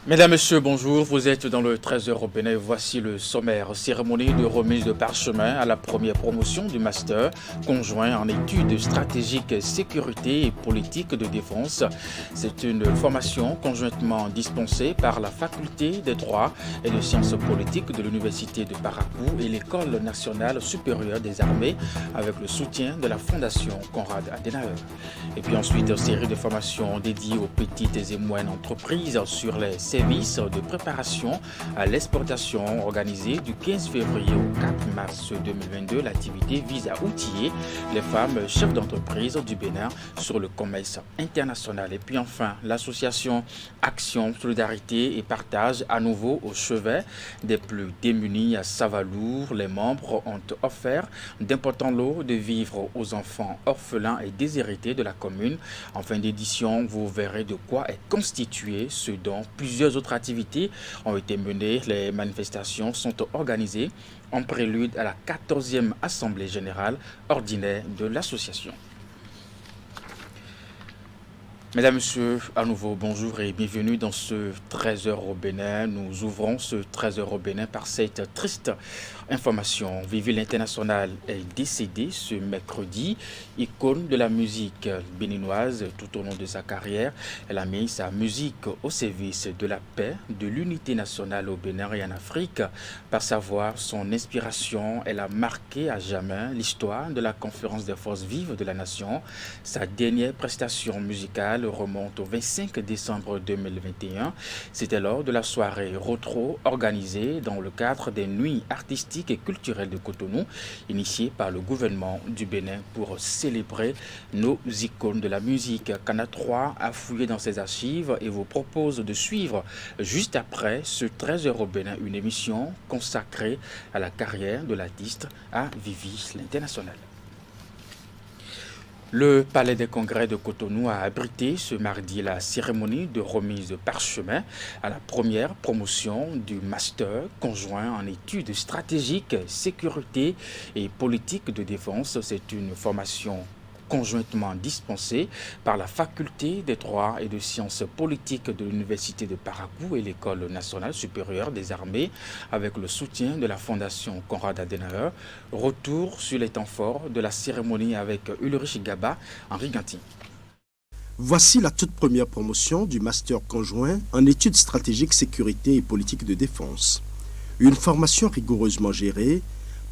Mesdames, Messieurs, bonjour. Vous êtes dans le 13h au Bénin. Voici le sommaire. Cérémonie de remise de parchemin à la première promotion du master conjoint en études stratégiques, sécurité et politique de défense. C'est une formation conjointement dispensée par la faculté des droits et de sciences politiques de l'université de Parakou et l'école nationale supérieure des armées avec le soutien de la fondation Konrad Adenauer. Et puis ensuite, une série de formations dédiées aux petites et moyennes entreprises sur les services de préparation à l'exportation organisée du 15 février au 4 mars 2022. L'activité vise à outiller les femmes chefs d'entreprise du Bénin sur le commerce international. Et puis enfin, l'association Action, Solidarité et Partage à nouveau au chevet des plus démunis à Savalour. Les membres ont offert d'importants lots de vivres aux enfants orphelins et déshérités de la commune. En fin d'édition, vous verrez de quoi est constitué ce dont plusieurs autres activités ont été menées. Les manifestations sont organisées en prélude à la 14e Assemblée générale ordinaire de l'association. Mesdames, Messieurs, à nouveau, bonjour et bienvenue dans ce 13h au Bénin. Nous ouvrons ce 13h au Bénin par cette triste information. Vivi l'International est décédé ce mercredi. Icône de la musique béninoise tout au long de sa carrière, elle a mis sa musique au service de la paix, de l'unité nationale au Bénin et en Afrique. Par sa voix, son inspiration, elle a marqué à jamais l'histoire de la conférence des forces vives de la nation. Sa dernière prestation musicale remonte au 25 décembre 2021. C'était lors de la soirée Retro organisée dans le cadre des nuits artistiques et culturelles de Cotonou, initiée par le gouvernement du Bénin pour célébrer nos icônes de la musique. Canal 3 a fouillé dans ses archives et vous propose de suivre juste après ce 13h au Bénin une émission consacrée à la carrière de l'artiste à Vivi l'International. Le Palais des Congrès de Cotonou a abrité ce mardi la cérémonie de remise de parchemin à la première promotion du master conjoint en études stratégiques, sécurité et politique de défense. C'est une formation conjointement dispensée par la faculté des droits et de sciences politiques de l'université de Parakou et l'école nationale supérieure des armées avec le soutien de la fondation Konrad Adenauer. Retour sur les temps forts de la cérémonie avec Ulrich Gaba en Riganti. Voici la toute première promotion du master conjoint en études stratégiques, sécurité et politique de défense. Une formation rigoureusement gérée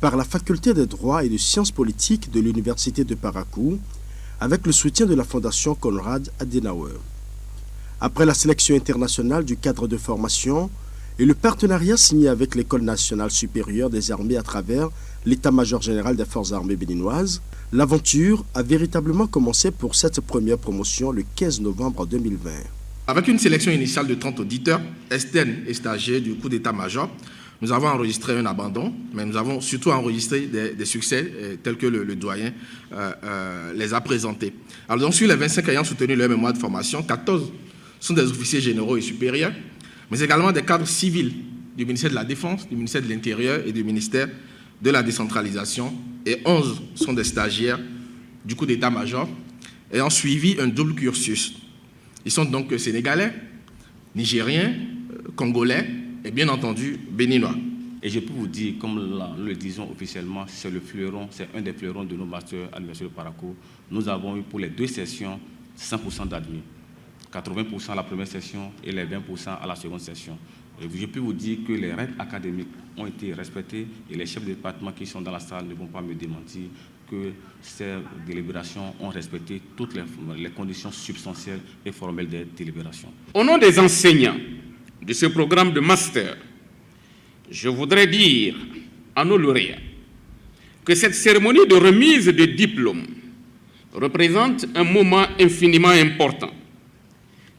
par la faculté des droits et de sciences politiques de l'université de Parakou avec le soutien de la fondation Konrad Adenauer. Après la sélection internationale du cadre de formation et le partenariat signé avec l'école nationale supérieure des armées à travers l'état-major général des forces armées béninoises, l'aventure a véritablement commencé pour cette première promotion le 15 novembre 2020. Avec une sélection initiale de 30 auditeurs, externes et stagiaires du coup d'état-major, nous avons enregistré un abandon, mais nous avons surtout enregistré des succès tels que le doyen les a présentés. Alors donc sur les 25 ayant soutenu leur mémoire de formation, 14 sont des officiers généraux et supérieurs, mais également des cadres civils du ministère de la Défense, du ministère de l'Intérieur et du ministère de la Décentralisation, et 11 sont des stagiaires du coup d'état-major ayant suivi un double cursus. Ils sont donc sénégalais, nigériens, congolais, et bien entendu béninois. Et je peux vous dire, comme nous le disons officiellement, c'est le fleuron, c'est un des fleurons de nos masters à l'Université de Parakou. Nous avons eu pour les deux sessions 100% d'admis, 80% à la première session et les 20% à la seconde session. Et je peux vous dire que les règles académiques ont été respectées et les chefs de département qui sont dans la salle ne vont pas me démentir que ces délibérations ont respecté toutes les conditions substantielles et formelles des délibérations. Au nom des enseignants de ce programme de master, je voudrais dire à nos lauréats que cette cérémonie de remise de diplômes représente un moment infiniment important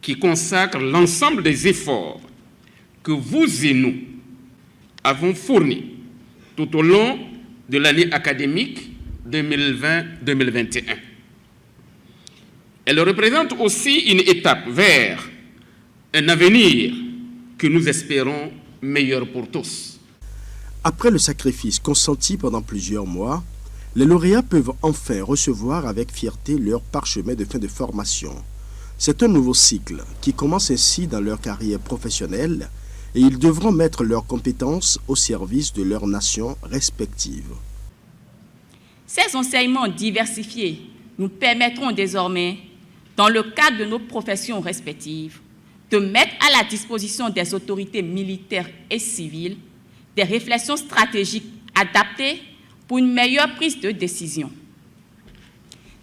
qui consacre l'ensemble des efforts que vous et nous avons fournis tout au long de l'année académique 2020-2021. Elle représente aussi une étape vers un avenir que nous espérons meilleur pour tous. Après le sacrifice consenti pendant plusieurs mois, les lauréats peuvent enfin recevoir avec fierté leur parchemin de fin de formation. C'est un nouveau cycle qui commence ainsi dans leur carrière professionnelle et ils devront mettre leurs compétences au service de leurs nations respectives. Ces enseignements diversifiés nous permettront désormais, dans le cadre de nos professions respectives, de mettre à la disposition des autorités militaires et civiles des réflexions stratégiques adaptées pour une meilleure prise de décision.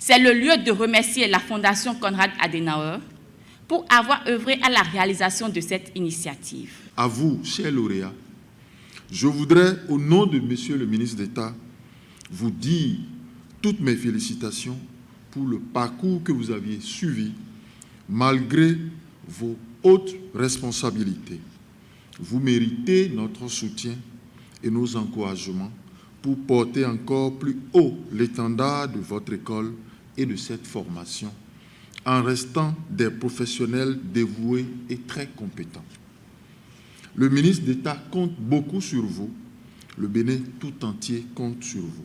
C'est le lieu de remercier la Fondation Konrad Adenauer pour avoir œuvré à la réalisation de cette initiative. À vous, chers lauréats, je voudrais, au nom de Monsieur le ministre d'État, vous dire toutes mes félicitations pour le parcours que vous aviez suivi, malgré vos hautes responsabilités. Vous méritez notre soutien et nos encouragements pour porter encore plus haut l'étendard de votre école et de cette formation, en restant des professionnels dévoués et très compétents. Le ministre d'État compte beaucoup sur vous. Le Bénin tout entier compte sur vous.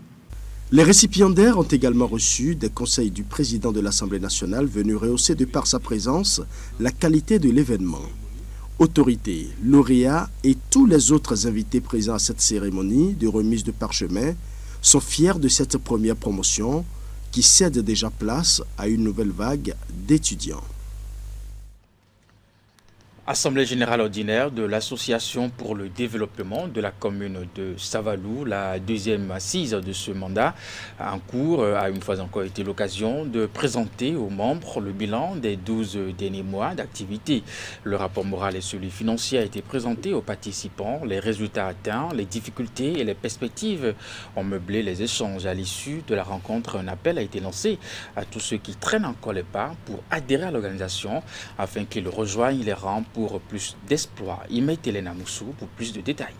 Les récipiendaires ont également reçu des conseils du président de l'Assemblée nationale venu rehausser de par sa présence la qualité de l'événement. Autorités, lauréats et tous les autres invités présents à cette cérémonie de remise de parchemin sont fiers de cette première promotion qui cède déjà place à une nouvelle vague d'étudiants. Assemblée générale ordinaire de l'Association pour le développement de la commune de Savalou, la deuxième assise de ce mandat en cours, a une fois encore été l'occasion de présenter aux membres le bilan des 12 derniers mois d'activité. Le rapport moral et celui financier a été présenté aux participants. Les résultats atteints, les difficultés et les perspectives ont meublé les échanges. À l'issue de la rencontre, un appel a été lancé à tous ceux qui traînent encore les pas pour adhérer à l'organisation afin qu'ils rejoignent les rangs pour plus d'espoir. Imet Elena Moussou pour plus de détails.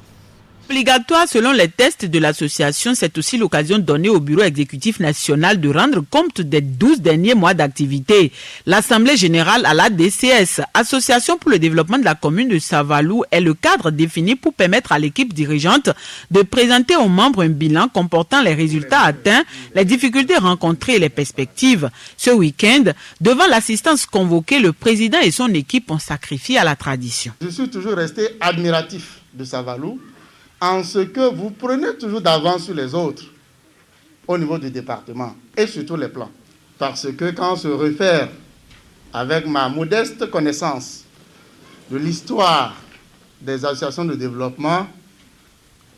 Obligatoire selon les tests de l'association, c'est aussi l'occasion donnée au bureau exécutif national de rendre compte des 12 derniers mois d'activité. L'Assemblée générale à la DCS, Association pour le développement de la commune de Savalou, est le cadre défini pour permettre à l'équipe dirigeante de présenter aux membres un bilan comportant les résultats atteints, les difficultés rencontrées et les perspectives. Ce week-end, devant l'assistance convoquée, le président et son équipe ont sacrifié à la tradition. Je suis toujours resté admiratif de Savalou, en ce que vous prenez toujours d'avance sur les autres au niveau du département et sur tous les plans. Parce que quand on se réfère avec ma modeste connaissance de l'histoire des associations de développement,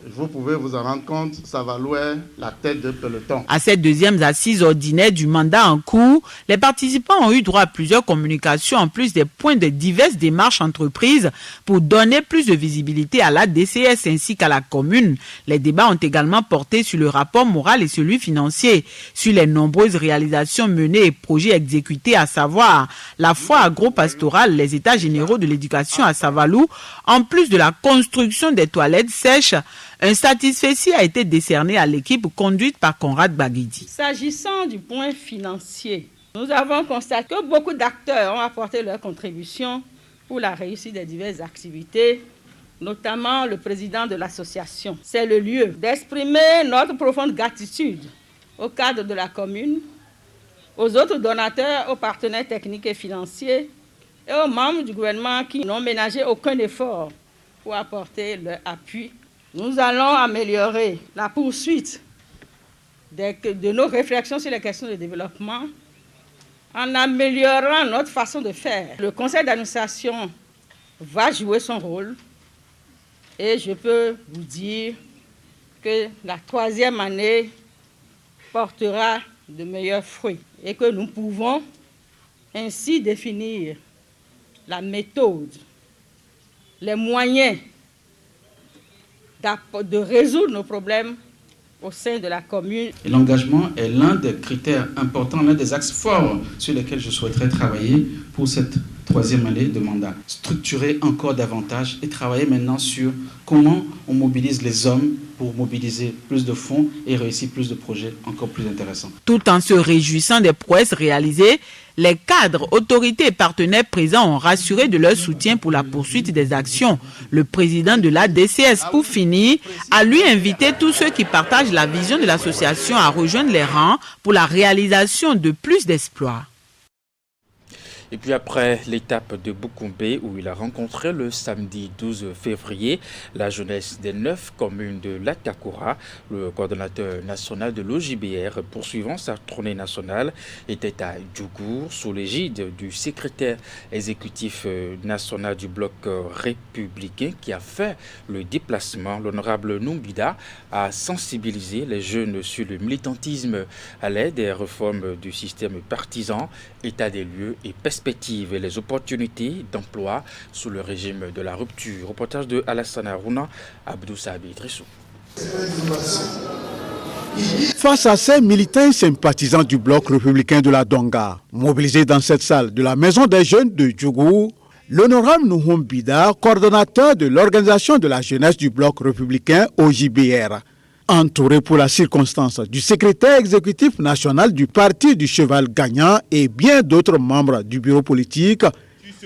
vous pouvez vous en rendre compte, Savalou est la tête de peloton. À cette deuxième assise ordinaire du mandat en cours, les participants ont eu droit à plusieurs communications en plus des points de diverses démarches entreprises pour donner plus de visibilité à la DCS ainsi qu'à la commune. Les débats ont également porté sur le rapport moral et celui financier, sur les nombreuses réalisations menées et projets exécutés, à savoir la foire agro-pastorale, les états généraux de l'éducation à Savalou, en plus de la construction des toilettes sèches. Un satisfecit a été décerné à l'équipe conduite par Konrad Baguidi. S'agissant du point financier, nous avons constaté que beaucoup d'acteurs ont apporté leur contribution pour la réussite des diverses activités, notamment le président de l'association. C'est le lieu d'exprimer notre profonde gratitude au cadre de la commune, aux autres donateurs, aux partenaires techniques et financiers et aux membres du gouvernement qui n'ont ménagé aucun effort pour apporter leur appui. Nous allons améliorer la poursuite de nos réflexions sur les questions de développement en améliorant notre façon de faire. Le conseil d'administration va jouer son rôle et je peux vous dire que la troisième année portera de meilleurs fruits et que nous pouvons ainsi définir la méthode, les moyens de résoudre nos problèmes au sein de la commune. L'engagement est l'un des critères importants, l'un des axes forts sur lesquels je souhaiterais travailler pour cette troisième année de mandat. Structurer encore davantage et travailler maintenant sur comment on mobilise les hommes pour mobiliser plus de fonds et réussir plus de projets encore plus intéressants. Tout en se réjouissant des prouesses réalisées, les cadres, autorités et partenaires présents ont rassuré de leur soutien pour la poursuite des actions. Le président de la DCS, pour finir, a lui invité tous ceux qui partagent la vision de l'association à rejoindre les rangs pour la réalisation de plus d'exploits. Et puis après l'étape de Boukoumbe où il a rencontré le samedi 12 février la jeunesse des 9 communes de l'Akakura, le coordonnateur national de l'OJBR poursuivant sa tournée nationale était à Djougour sous l'égide du secrétaire exécutif national du bloc républicain qui a fait le déplacement. L'honorable Numbida a sensibilisé les jeunes sur le militantisme à l'aide des réformes du système partisan, état des lieux et perspectives et les opportunités d'emploi sous le régime de la rupture. Reportage de Alassane Harouna, Abdou Sabi Trissou. Face à ces militants sympathisants du bloc républicain de la Donga, mobilisés dans cette salle de la Maison des Jeunes de Djougou, l'honorable Numbida, coordonnateur de l'organisation de la jeunesse du bloc républicain OJBR, entouré pour la circonstance du secrétaire exécutif national du Parti du Cheval Gagnant et bien d'autres membres du bureau politique,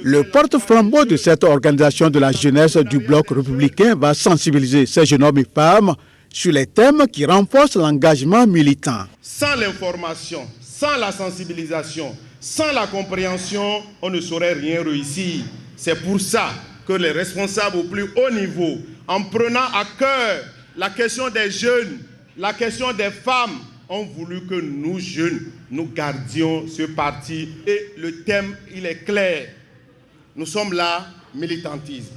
le porte-flambeau de cette organisation de la jeunesse du bloc républicain va sensibiliser ces jeunes hommes et femmes sur les thèmes qui renforcent l'engagement militant. Sans l'information, sans la sensibilisation, sans la compréhension, on ne saurait rien réussir. C'est pour ça que les responsables au plus haut niveau, en prenant à cœur la question des jeunes, la question des femmes, ont voulu que nous, jeunes, nous gardions ce parti. Et le thème, il est clair. Nous sommes là, militantisme,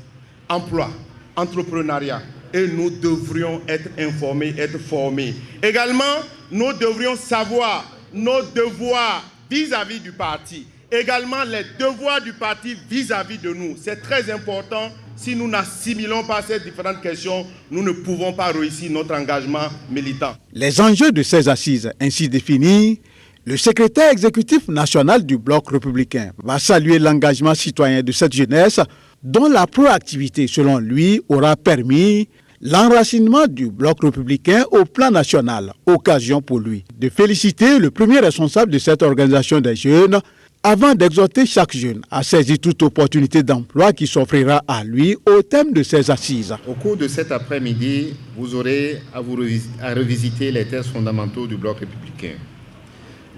emploi, entrepreneuriat. Et nous devrions être informés, être formés. Également, nous devrions savoir nos devoirs vis-à-vis du parti. Également, les devoirs du parti vis-à-vis de nous. C'est très important. Si nous n'assimilons pas ces différentes questions, nous ne pouvons pas réussir notre engagement militant. Les enjeux de ces assises ainsi définis, le secrétaire exécutif national du bloc républicain va saluer l'engagement citoyen de cette jeunesse dont la proactivité, selon lui, aura permis l'enracinement du bloc républicain au plan national. Occasion pour lui de féliciter le premier responsable de cette organisation des jeunes avant d'exhorter chaque jeune à saisir toute opportunité d'emploi qui s'offrira à lui au thème de ces assises. Au cours de cet après-midi, vous aurez à revisiter les textes fondamentaux du bloc républicain.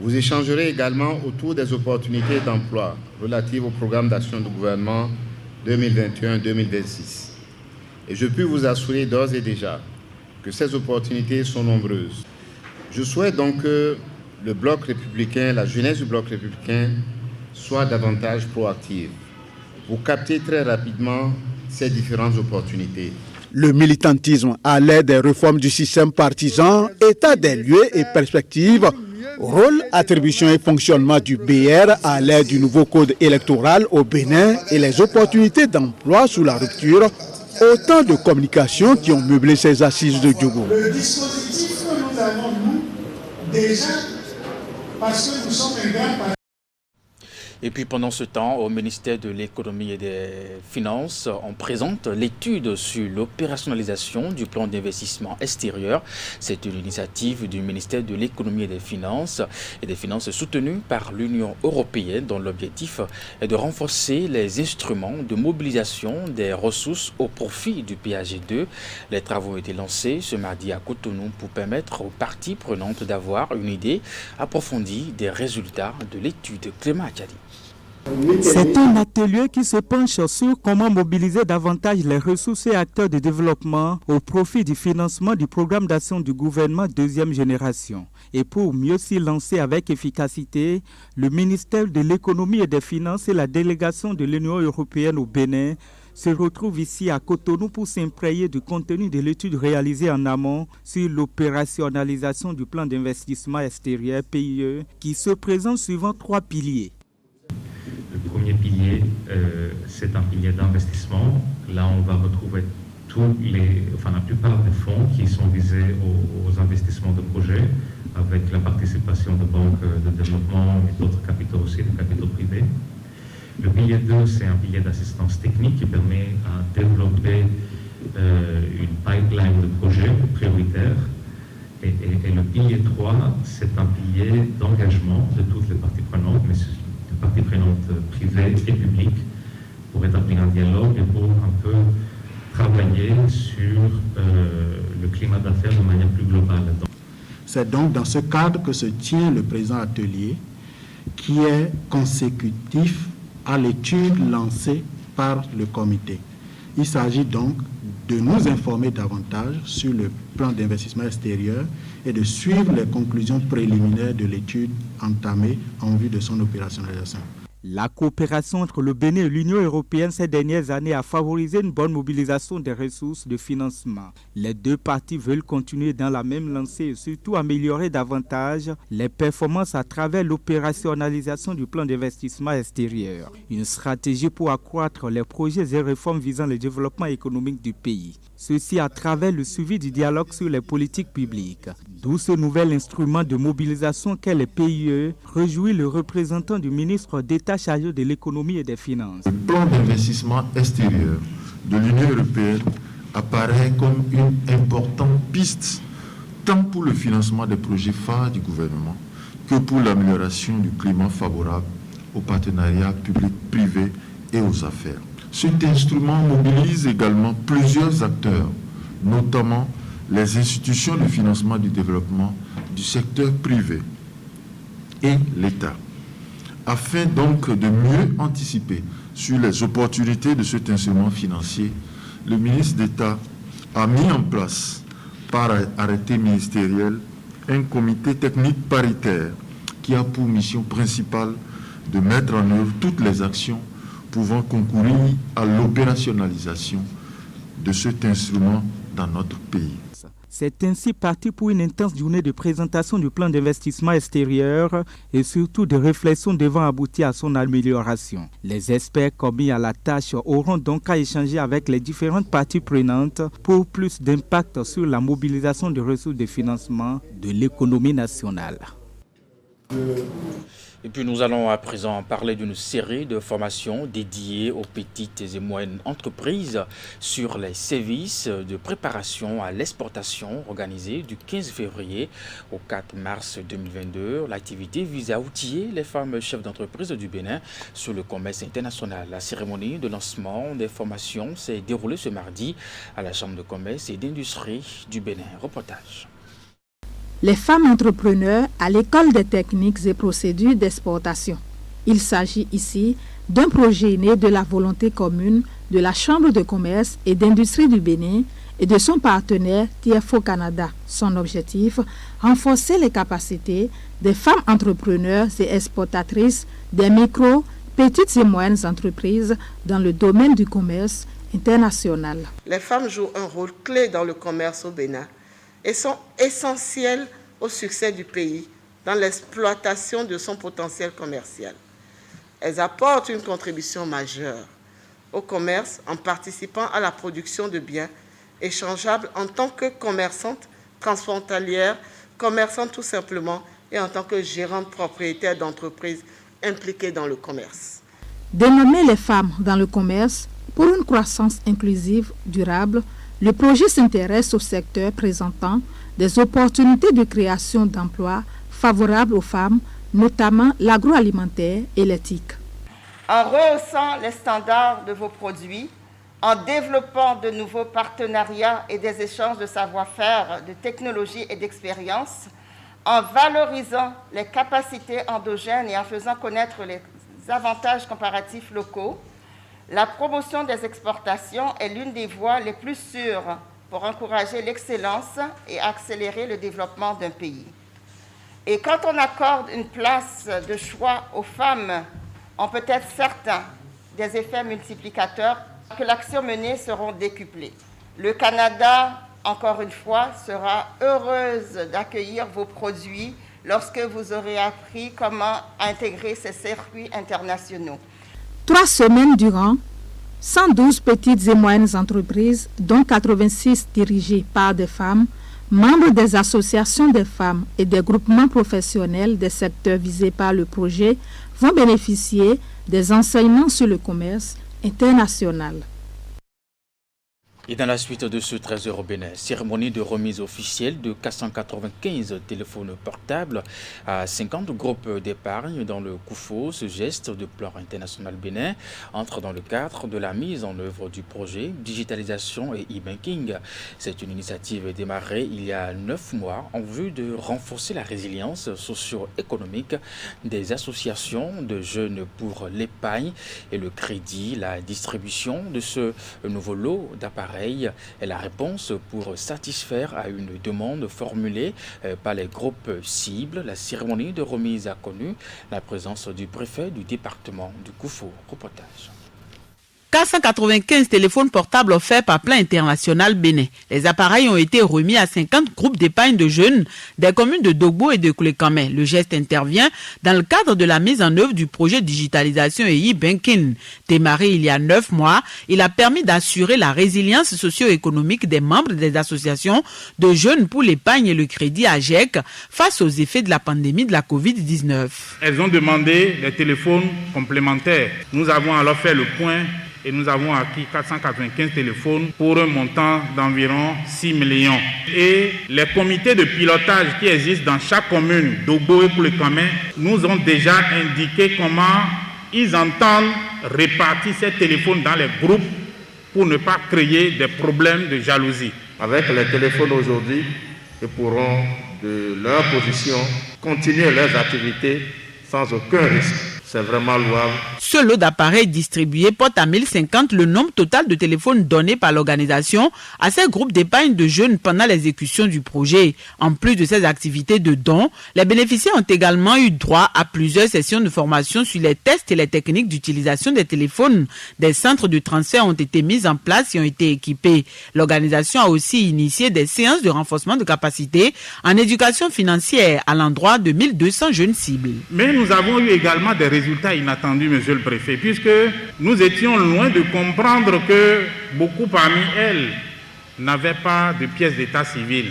Vous échangerez également autour des opportunités d'emploi relatives au programme d'action du gouvernement 2021-2026. Et je peux vous assurer d'ores et déjà que ces opportunités sont nombreuses. Je souhaite donc que le bloc républicain, la jeunesse du bloc républicain, soit davantage proactive pour capter très rapidement ces différentes opportunités. Le militantisme à l'aide des réformes du système partisan, état des lieux et perspectives, rôle, attribution et fonctionnement du BR à l'aide du nouveau code électoral au Bénin et les opportunités d'emploi sous la rupture, autant de communications qui ont meublé ces assises de Djougou. Le dispositif que nous avons, nous, déjà, parce que nous sommes un grand parti. Et puis pendant ce temps, au ministère de l'économie et des finances, on présente l'étude sur l'opérationnalisation du plan d'investissement extérieur. C'est une initiative du ministère de l'économie et des finances soutenue par l'Union européenne dont l'objectif est de renforcer les instruments de mobilisation des ressources au profit du PAG2. Les travaux ont été lancés ce mardi à Cotonou pour permettre aux parties prenantes d'avoir une idée approfondie des résultats de l'étude. Clément Akadi. C'est un atelier qui se penche sur comment mobiliser davantage les ressources et acteurs de développement au profit du financement du programme d'action du gouvernement deuxième génération. Et pour mieux s'y lancer avec efficacité, le ministère de l'économie et des finances et la délégation de l'Union européenne au Bénin se retrouvent ici à Cotonou pour s'imprégner du contenu de l'étude réalisée en amont sur l'opérationnalisation du plan d'investissement extérieur PIE qui se présente suivant 3 piliers. Le premier pilier, c'est un pilier d'investissement. Là, on va retrouver la plupart des fonds qui sont visés aux investissements de projets, avec la participation de banques de développement et d'autres capitaux aussi, des capitaux privés. Le pilier 2, c'est un pilier d'assistance technique qui permet à développer une pipeline de projets prioritaires. Et le pilier 3, c'est un pilier d'engagement de toutes les parties prenantes, mais des parties prenantes privées et publiques, pour établir un dialogue et pour un peu travailler sur le climat d'affaires de manière plus globale. C'est donc dans ce cadre que se tient le présent atelier, qui est consécutif à l'étude lancée par le comité. Il s'agit donc de nous informer davantage sur le plan d'investissement extérieur et de suivre les conclusions préliminaires de l'étude entamée en vue de son opérationnalisation. La coopération entre le Bénin et l'Union européenne ces dernières années a favorisé une bonne mobilisation des ressources de financement. Les deux parties veulent continuer dans la même lancée et surtout améliorer davantage les performances à travers l'opérationnalisation du plan d'investissement extérieur. Une stratégie pour accroître les projets et réformes visant le développement économique du pays. Ceci à travers le suivi du dialogue sur les politiques publiques. D'où ce nouvel instrument de mobilisation qu'est le PIE, réjouit le représentant du ministre d'État chargé de l'économie et des finances. Le plan d'investissement extérieur de l'Union européenne apparaît comme une importante piste tant pour le financement des projets phares du gouvernement que pour l'amélioration du climat favorable aux partenariats publics-privés et aux affaires. Cet instrument mobilise également plusieurs acteurs, notamment les institutions de financement du développement du secteur privé et l'État, afin donc de mieux anticiper sur les opportunités de cet instrument financier. Le ministre d'État a mis en place, par arrêté ministériel, un comité technique paritaire qui a pour mission principale de mettre en œuvre toutes les actions pouvant concourir à l'opérationnalisation de cet instrument dans notre pays. C'est ainsi parti pour une intense journée de présentation du plan d'investissement extérieur et surtout de réflexions devant aboutir à son amélioration. Les experts commis à la tâche auront donc à échanger avec les différentes parties prenantes pour plus d'impact sur la mobilisation des ressources de financement de l'économie nationale. Et puis nous allons à présent parler d'une série de formations dédiées aux petites et moyennes entreprises sur les services de préparation à l'exportation organisée du 15 février au 4 mars 2022. L'activité vise à outiller les femmes chefs d'entreprise du Bénin sur le commerce international. La cérémonie de lancement des formations s'est déroulée ce mardi à la Chambre de commerce et d'industrie du Bénin. Reportage. Les femmes entrepreneurs à l'école des techniques et procédures d'exportation. Il s'agit ici d'un projet né de la volonté commune de la Chambre de commerce et d'industrie du Bénin et de son partenaire TFO Canada. Son objectif, renforcer les capacités des femmes entrepreneurs et exportatrices des micro, petites et moyennes entreprises dans le domaine du commerce international. Les femmes jouent un rôle clé dans le commerce au Bénin et sont essentielles au succès du pays dans l'exploitation de son potentiel commercial. Elles apportent une contribution majeure au commerce en participant à la production de biens échangeables en tant que commerçantes transfrontalières, commerçantes tout simplement, et en tant que gérantes propriétaires d'entreprises impliquées dans le commerce. Dénommer les femmes dans le commerce pour une croissance inclusive, durable, le projet s'intéresse au secteur présentant des opportunités de création d'emplois favorables aux femmes, notamment l'agroalimentaire et l'éthique. En rehaussant les standards de vos produits, en développant de nouveaux partenariats et des échanges de savoir-faire, de technologie et d'expérience, en valorisant les capacités endogènes et en faisant connaître les avantages comparatifs locaux, la promotion des exportations est l'une des voies les plus sûres pour encourager l'excellence et accélérer le développement d'un pays. Et quand on accorde une place de choix aux femmes, on peut être certain des effets multiplicateurs, que l'action menée seront décuplées. Le Canada, encore une fois, sera heureuse d'accueillir vos produits lorsque vous aurez appris comment intégrer ces circuits internationaux. 3 semaines durant, 112 petites et moyennes entreprises, dont 86 dirigées par des femmes, membres des associations des femmes et des groupements professionnels des secteurs visés par le projet, vont bénéficier des enseignements sur le commerce international. Et dans la suite de ce trésor au Bénin, cérémonie de remise officielle de 495 téléphones portables à 50 groupes d'épargne dans le Koufo. Ce geste de plan international Bénin entre dans le cadre de la mise en œuvre du projet digitalisation et e-banking. C'est une initiative démarrée il y a 9 mois en vue de renforcer la résilience socio-économique des associations de jeunes pour l'épargne et le crédit. La distribution de ce nouveau lot d'appareils est la réponse pour satisfaire à une demande formulée par les groupes cibles. La cérémonie de remise a connu la présence du préfet du département du Koufo. Reportage. 495 téléphones portables offerts par Plan International Bénin. Les appareils ont été remis à 50 groupes d'épargne de jeunes des communes de Dogbo et de Koulekamé. Le geste intervient dans le cadre de la mise en œuvre du projet digitalisation et e-banking. Démarré il y a 9 mois, il a permis d'assurer la résilience socio-économique des membres des associations de jeunes pour l'épargne et le crédit AGEC face aux effets de la pandémie de la Covid-19. Elles ont demandé des téléphones complémentaires. Nous avons alors fait le point et nous avons acquis 495 téléphones pour un montant d'environ 6 millions. Et les comités de pilotage qui existent dans chaque commune, Dogbo et Koulekamé, nous ont déjà indiqué comment ils entendent répartir ces téléphones dans les groupes pour ne pas créer des problèmes de jalousie. Avec les téléphones aujourd'hui, ils pourront, de leur position, continuer leurs activités sans aucun risque. C'est vraiment louable. Ce lot d'appareils distribués porte à 1050 le nombre total de téléphones donnés par l'organisation à ces groupes d'épargne de jeunes pendant l'exécution du projet. En plus de ces activités de dons, les bénéficiaires ont également eu droit à plusieurs sessions de formation sur les tests et les techniques d'utilisation des téléphones. Des centres de transfert ont été mis en place et ont été équipés. L'organisation a aussi initié des séances de renforcement de capacité en éducation financière à l'endroit de 1200 jeunes cibles. Mais nous avons eu également des résultats inattendus, monsieur le préfet, puisque nous étions loin de comprendre que beaucoup parmi elles n'avaient pas de pièce d'état civil.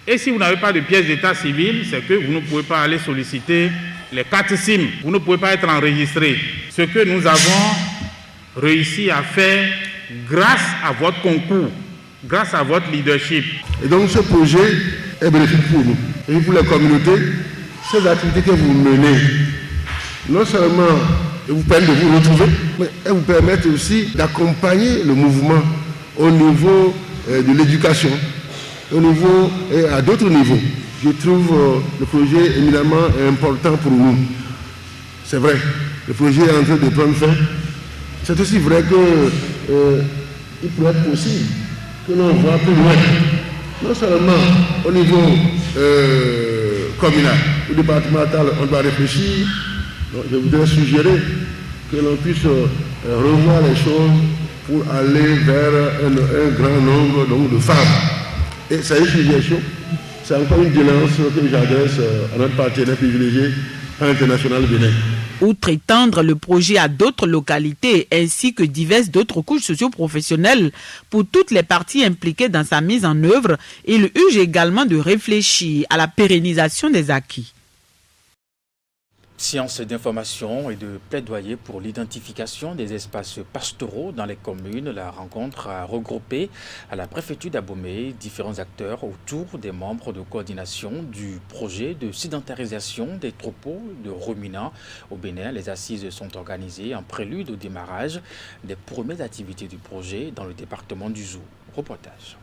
Et si vous n'avez pas de pièce d'état civil, c'est que vous ne pouvez pas aller solliciter les cartes SIM, vous ne pouvez pas être enregistré. Ce que nous avons réussi à faire grâce à votre concours, grâce à votre leadership. Et donc ce projet est bénéfique pour nous et pour les communautés. Ces activités que vous menez, non seulement vous permettent de vous retrouver, mais elles vous permettent aussi d'accompagner le mouvement au niveau de l'éducation, au niveau et à d'autres niveaux. Je trouve le projet éminemment important pour nous. C'est vrai, le projet est en train de prendre fin. C'est aussi vrai qu'il pourrait être possible que l'on voit plus loin, non seulement au niveau communal ou départemental, on doit réfléchir. Je voudrais suggérer que l'on puisse revoir les choses pour aller vers un grand nombre de femmes. Et c'est une suggestion, c'est encore une dénonce que j'adresse à notre partenaire privilégié, International Bénin. Outre étendre le projet à d'autres localités ainsi que diverses d'autres couches socio-professionnelles pour toutes les parties impliquées dans sa mise en œuvre, il urge également de réfléchir à la pérennisation des acquis. Séance d'information et de plaidoyer pour l'identification des espaces pastoraux dans les communes. La rencontre a regroupé à la préfecture d'Abomey différents acteurs autour des membres de coordination du projet de sédentarisation des troupeaux de ruminants au Bénin. Les assises sont organisées en prélude au démarrage des premières activités du projet dans le département du Zou. Reportage.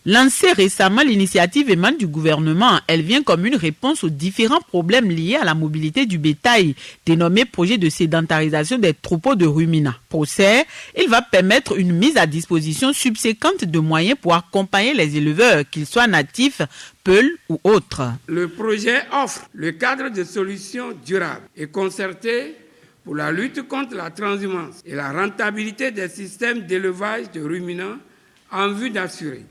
Lancée récemment, l'initiative émane du gouvernement. Elle vient comme une réponse aux différents problèmes liés à la mobilité du bétail, dénommé projet de sédentarisation des troupeaux de ruminants. Pour ça, il va permettre une mise à disposition subséquente de moyens pour accompagner les éleveurs, qu'ils soient natifs, peuls ou autres. Le projet offre le cadre de solutions durables et concertées pour la lutte contre la transhumance et la rentabilité des systèmes d'élevage de ruminants en vue d'assurer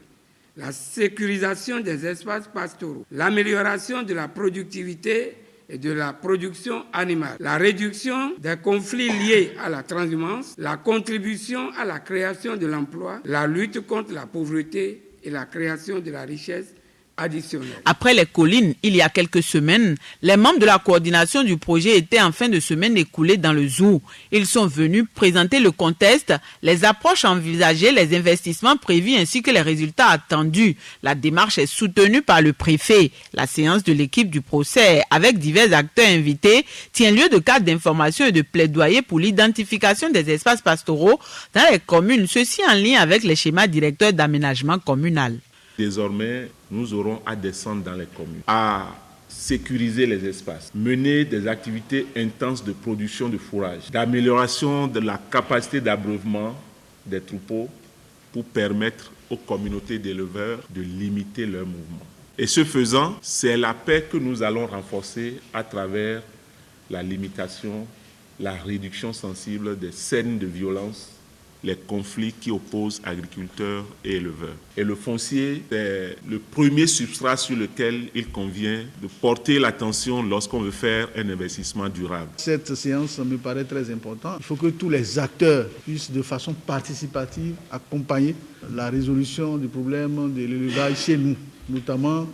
la sécurisation des espaces pastoraux, l'amélioration de la productivité et de la production animale, la réduction des conflits liés à la transhumance, la contribution à la création de l'emploi, la lutte contre la pauvreté et la création de la richesse additionnels. Après les collines, il y a quelques semaines, les membres de la coordination du projet étaient en fin de semaine écoulés dans le zoo. Ils sont venus présenter le contexte, les approches envisagées, les investissements prévus ainsi que les résultats attendus. La démarche est soutenue par le préfet. La séance de l'équipe du procès, avec divers acteurs invités, tient lieu de cadre d'information et de plaidoyer pour l'identification des espaces pastoraux dans les communes, ceci en lien avec les schémas directeurs d'aménagement communal. Désormais, nous aurons à descendre dans les communes, à sécuriser les espaces, mener des activités intenses de production de fourrage, d'amélioration de la capacité d'abreuvement des troupeaux pour permettre aux communautés d'éleveurs de limiter leurs mouvements. Et ce faisant, c'est la paix que nous allons renforcer à travers la limitation, la réduction sensible des scènes de violence, les conflits qui opposent agriculteurs et éleveurs. Et le foncier, c'est le premier substrat sur lequel il convient de porter l'attention lorsqu'on veut faire un investissement durable. Cette séance me paraît très importante. Il faut que tous les acteurs puissent de façon participative accompagner la résolution du problème de l'élevage chez nous, notamment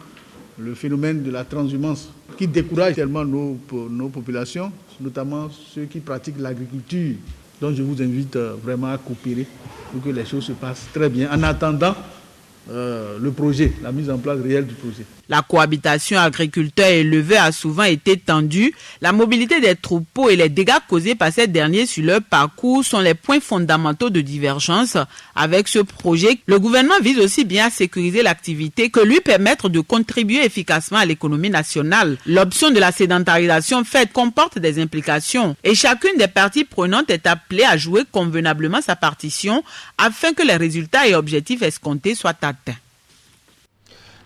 le phénomène de la transhumance qui décourage tellement nos populations, notamment ceux qui pratiquent l'agriculture. Donc je vous invite vraiment à coopérer pour que les choses se passent très bien en attendant le projet, la mise en place réelle du projet. La cohabitation agriculteurs-éleveurs a souvent été tendue. La mobilité des troupeaux et les dégâts causés par ces derniers sur leur parcours sont les points fondamentaux de divergence. Avec ce projet, le gouvernement vise aussi bien à sécuriser l'activité que lui permettre de contribuer efficacement à l'économie nationale. L'option de la sédentarisation faite comporte des implications et chacune des parties prenantes est appelée à jouer convenablement sa partition afin que les résultats et objectifs escomptés soient atteints.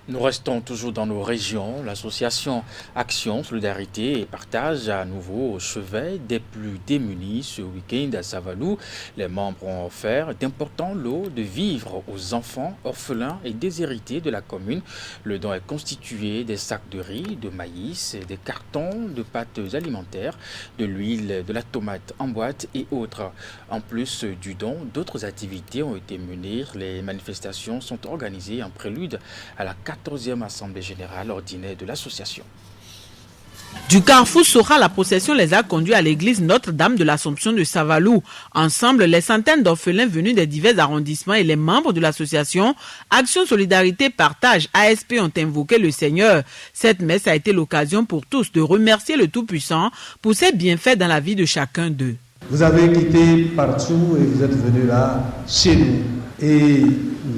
Nous restons toujours dans nos régions. L'association Action, Solidarité et Partage à nouveau au chevet des plus démunis ce week-end à Savalou. Les membres ont offert d'importants lots de vivres aux enfants orphelins et déshérités de la commune. Le don est constitué des sacs de riz, de maïs, des cartons de pâtes alimentaires, de l'huile, de la tomate en boîte et autres. En plus du don, d'autres activités ont été menées. Les manifestations sont organisées en prélude à la 14e Assemblée générale ordinaire de l'association. Du carrefour Sora, la procession les a conduits à l'église Notre-Dame de l'Assomption de Savalou. Ensemble, les centaines d'orphelins venus des divers arrondissements et les membres de l'association Action Solidarité Partage ASP ont invoqué le Seigneur. Cette messe a été l'occasion pour tous de remercier le Tout-Puissant pour ses bienfaits dans la vie de chacun d'eux. Vous avez quitté partout et vous êtes venus là, chez nous. Et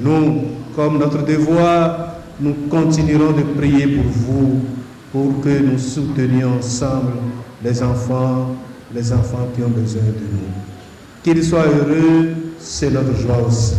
nous, comme notre devoir, nous continuerons de prier pour vous, pour que nous soutenions ensemble les enfants qui ont besoin de nous. Qu'ils soient heureux, c'est notre joie aussi.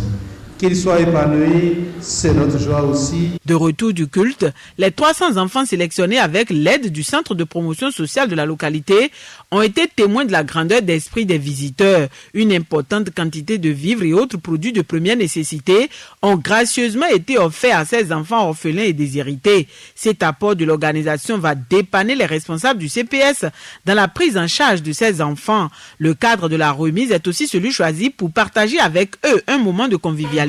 Qu'ils soient épanouis, c'est notre joie aussi. De retour du culte, les 300 enfants sélectionnés avec l'aide du centre de promotion sociale de la localité ont été témoins de la grandeur d'esprit des visiteurs. Une importante quantité de vivres et autres produits de première nécessité ont gracieusement été offerts à ces enfants orphelins et déshérités. Cet apport de l'organisation va dépanner les responsables du CPS dans la prise en charge de ces enfants. Le cadre de la remise est aussi celui choisi pour partager avec eux un moment de convivialité.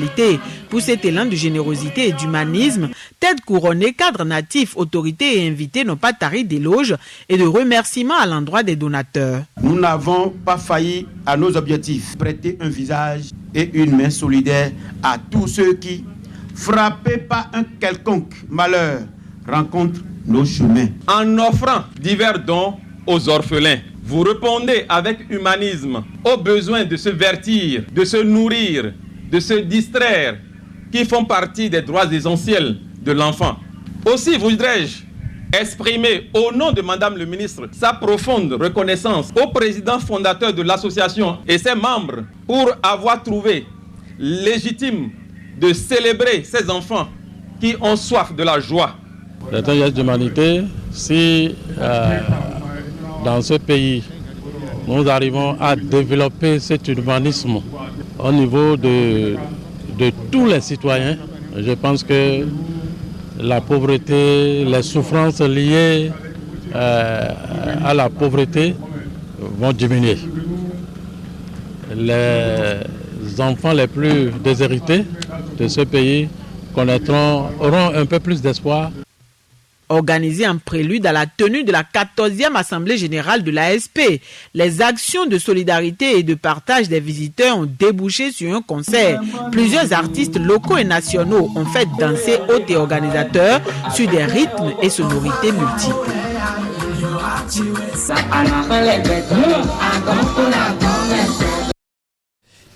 Pour cet élan de générosité et d'humanisme, tête couronnée, cadre natif, autorités et invités n'ont pas tari d'éloges et de remerciements à l'endroit des donateurs. Nous n'avons pas failli à nos objectifs. Prêter un visage et une main solidaire à tous ceux qui, frappés par un quelconque malheur, rencontrent nos chemins. En offrant divers dons aux orphelins, vous répondez avec humanisme aux besoins de se vertir, de se nourrir, de se distraire, qui font partie des droits essentiels de l'enfant. Aussi voudrais-je exprimer au nom de Madame le ministre sa profonde reconnaissance au président fondateur de l'association et ses membres pour avoir trouvé légitime de célébrer ces enfants qui ont soif de la joie. C'est un geste d'humanité. Si dans ce pays, nous arrivons à développer cet humanisme au niveau de tous les citoyens, je pense que la pauvreté, les souffrances liées à la pauvreté vont diminuer. Les enfants les plus déshérités de ce pays auront un peu plus d'espoir. Organisé en prélude à la tenue de la 14e Assemblée générale de l'ASP, les actions de solidarité et de partage des visiteurs ont débouché sur un concert. Plusieurs artistes locaux et nationaux ont fait danser hôtes et organisateurs sur des rythmes et sonorités multiples.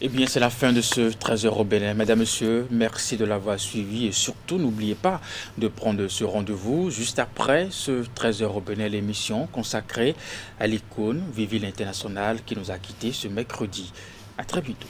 Eh bien, c'est la fin de ce 13h au Bénin. Mesdames, Messieurs, merci de l'avoir suivi et surtout, n'oubliez pas de prendre ce rendez-vous juste après ce 13h au Bénin, l'émission consacrée à l'icône Vivi l'International qui nous a quittés ce mercredi. À très bientôt.